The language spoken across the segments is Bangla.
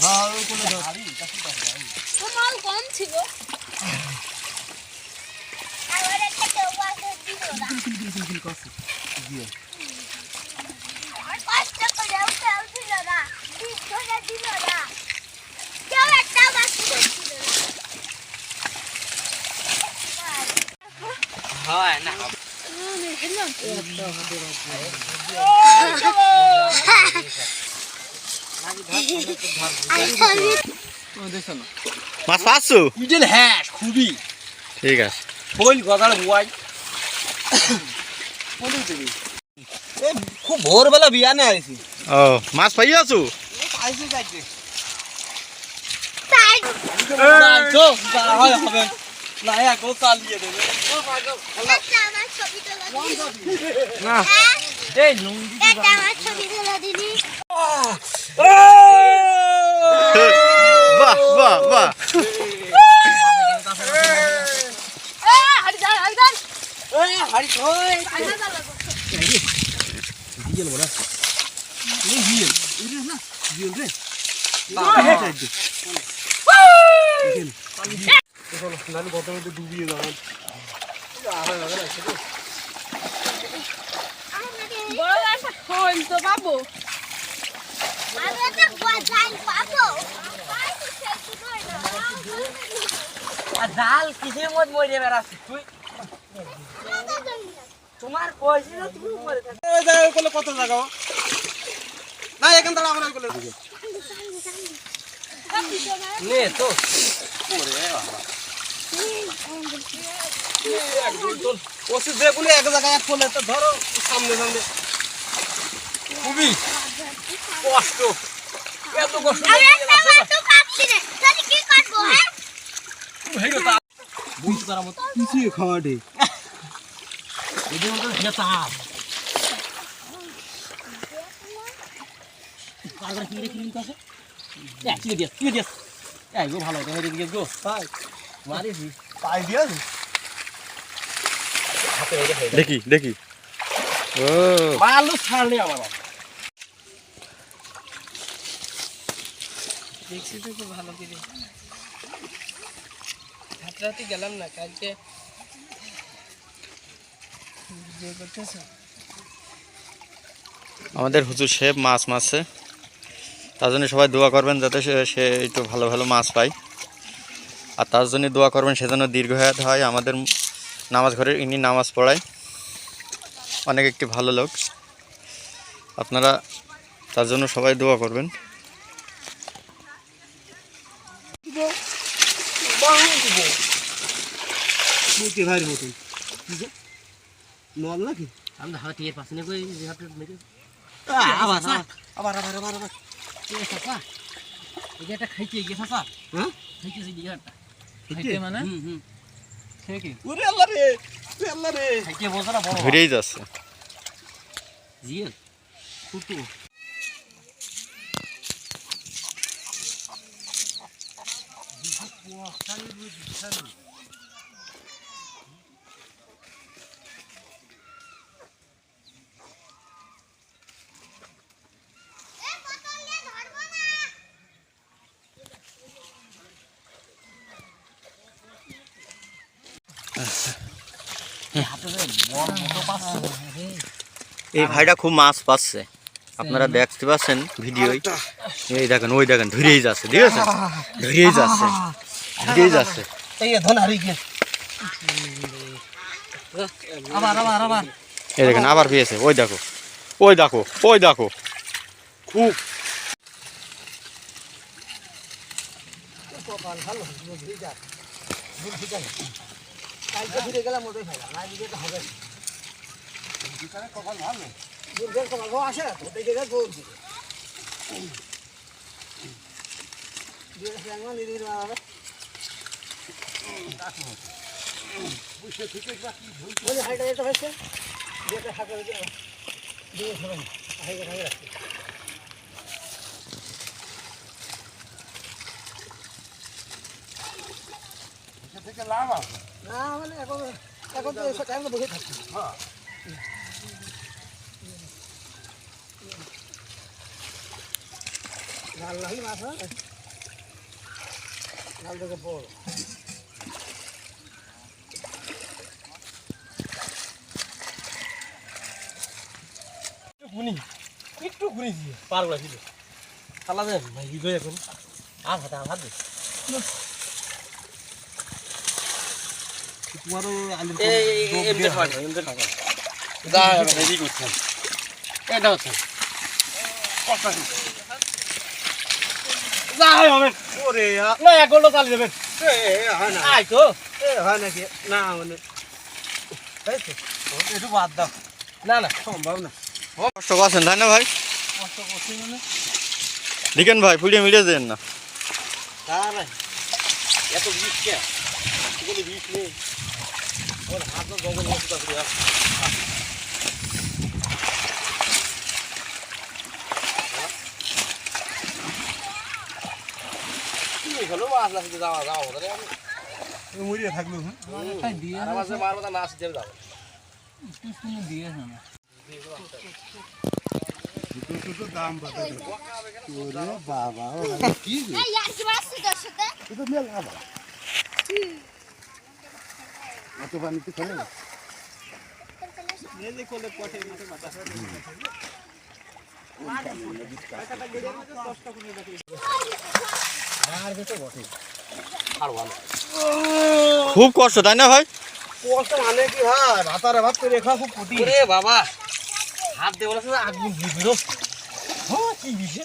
হ্যাঁ ওই কোলে ধর তো মাল কম ছিল আর একটা কেউ আছে দিল না কিল করছে দিয়ে আর পাঁচটা করে উঠাও ছিল না দিন ধরে দিল না কেউ একটা বাকি ছিল না হয় না মাছ পাচ্ছো? ইডেল হ্যাঁ খুবই ঠিক আছে। বইল গদার বুয়াই খুব ভোরবেলা বিয়ানে আইছি ও মাছ পাই আছো? আইছি যাইতে তাই তো হয় হবে না একো চালিয়ে দেবে একটা আমার ছবি তোলা দিনি না এই লুঙ্গি একটা আমার ছবি তোলা দিনি বাহ বাহ বাহ হাড়ি যা হাড়ি যা এই হাড়ি কই আইনা যা জিয়েল বড়া এই জিয়েল এটা না জিয়েল রে নালে গতরে ডুবিয়ে যাবেন বড় একটা ফোন তো বাবু আমি একটা গজাই পাবো আর জাল কিসের মত মরে বেড়াচ্ছিস তুই তোমার কইছি না তুমি মরে থাক এই যাও কোলে কত জায়গা না এখান থেকে আমরা কোলে নে তো ওরে বাবা এক দুই তোল ওসি যে বলে এক জায়গায় এক কোলে তো ধরো সামনে সামনে খুবই কষ্ট এত কষ্ট আমি একটা মাত্র কাটছি রে তাহলে কি কাটবো হ্যাঁ হেইলো তা বুঝতে পারা মত কিছু খাওয়াডে এদের মধ্যে হেতা কাগর কি রে কিন কাছে এ কি দিস এই গো ভালো তো দিকে গো তাই মারিছি পাই দিয়াস হাতে রেখে ফেল দেখি দেখি ও মালু ছাড়লে আমার দেখছি তো খুব ভালো করে রাতে গেলাম না কালকে ভিডিও করতেছ আমাদের হুজুর সাহেব মাছ মারছে, তার জন্য সবাই দোয়া করবেন যাতে সে একটু ভালো ভালো মাছ পায়। আর তার জন্য দোয়া করবেন সেজন্য দীর্ঘায়িত হয়। আমাদের নামাজ ঘরের ইনি নামাজ পড়ায়, অনেক একটি ভালো লোক। আপনারা তার জন্য সবাই দোয়া করবেন। মুখে ভাইয়ের মতন নল নাকি আমি হাতে এর পাশে নেই যে হাতে মেরে আবার আবার আবার আবার আবার এই চাচা এই যে একটা খাইতে গিয়ে চাচা হ্যাঁ খাইতেছি দিঘাটা খাইতে মানে খেয়ে কি ওরে আল্লাহ রে খাইতে বলছ না বড় ঘুরেই যাচ্ছে। জিয়েল ফুটু এই ভাইটা খুব মাছ পাচ্ছে, আপনারা দেখতে পাচ্ছেন ভিডিওয়। এই দেখেন, ওই দেখেন ধরেই যাচ্ছে, ঠিক আছে, ধরেই যাচ্ছে, ধরেই যাচ্ছে। এই ধন হারিয়ে গেল আবার আবার আবার এই দেখেন আবার পেয়েছে, ওই দেখো, ওই দেখো, ওই দেখো, খুব কালকে ফিরে গেলাম ওটাই খাইলাম না দিকে তো হবে দোকানে কখন ভালো দুর্গের কখন গো আসে তো দেখে গেল দৌড় দিকে দিয়ে সাংমা নিদির মারাবে কাকু বুঝে ঠিক আছে কি বলে হাইটা এটা হয়েছে দিয়ে হাতে দিয়ে দিয়ে ধরুন হাইটা ভাঙে রাখছি থেকে লাভ আছে না মানে এখন তো এসব টাইমে বসে থাকছি হ্যাঁ লাল লাল মাছ একটু ঘুরে দিয়ে পারবো না খালা দেন ভাই হৃদয় এখন আর হাতে তোমারও রেডি করছেন এটা হচ্ছে যাই হবে ওরে না এক গোল্ড চালিয়ে দেবেন হয় না তো হয় নাকি না মানে তাই তো একটু বাদ দাও না না সম্ভব না কষ্ট করছেন তাই না ভাই? কষ্ট করছি মানে দেখেন ভাই পুড়িয়ে মিলিয়ে দেন না। তাই এত বিষ কে কোনো বিষ নেই ওর হাত জঙ্গল মতো করে হলো মাছ লাগছে যাওয়া যাওয়া বোধ আমি মরিয়ে থাকলো মারবা না আসতে যাবে দাম বাবা কি এই আর কি মাছ তোর সাথে এটা মেল খাবা অত পানিতে খেলে নেলে কোলে পটে মাঠে মাথা আর যেতে বটে আর ভালো খুব কষ্ট তাই না ভাই? কষ্ট মানে কি হয় ভাতারে ভাত করে খাওয়া খুব কঠিন রে বাবা হাত দেওয়া আছে আগুন বিরো হ্যাঁ কি বিজে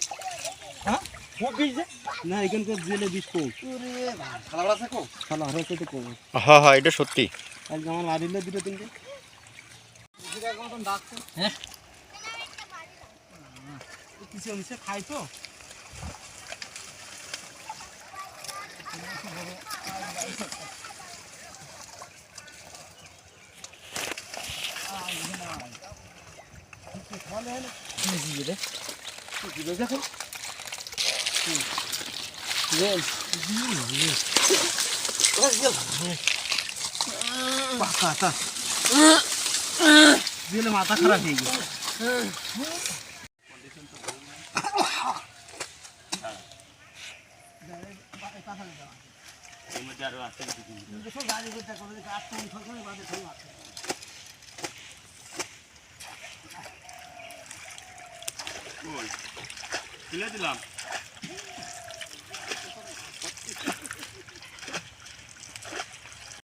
হ্যাঁ খুব বিজে না এখানকার জেলে বিষ কম ওরে বাবা খালা থাকো খালা হচ্ছে তো কম হ্যাঁ হ্যাঁ এটা সত্যি। আজ আমার মারিলে দুটো তিনটে জিরা মতন ডাকছে হ্যাঁ কিছু মিশে খাই তো দেখো মাথা খারাপ হয়ে গেছে তুলে দিলাম।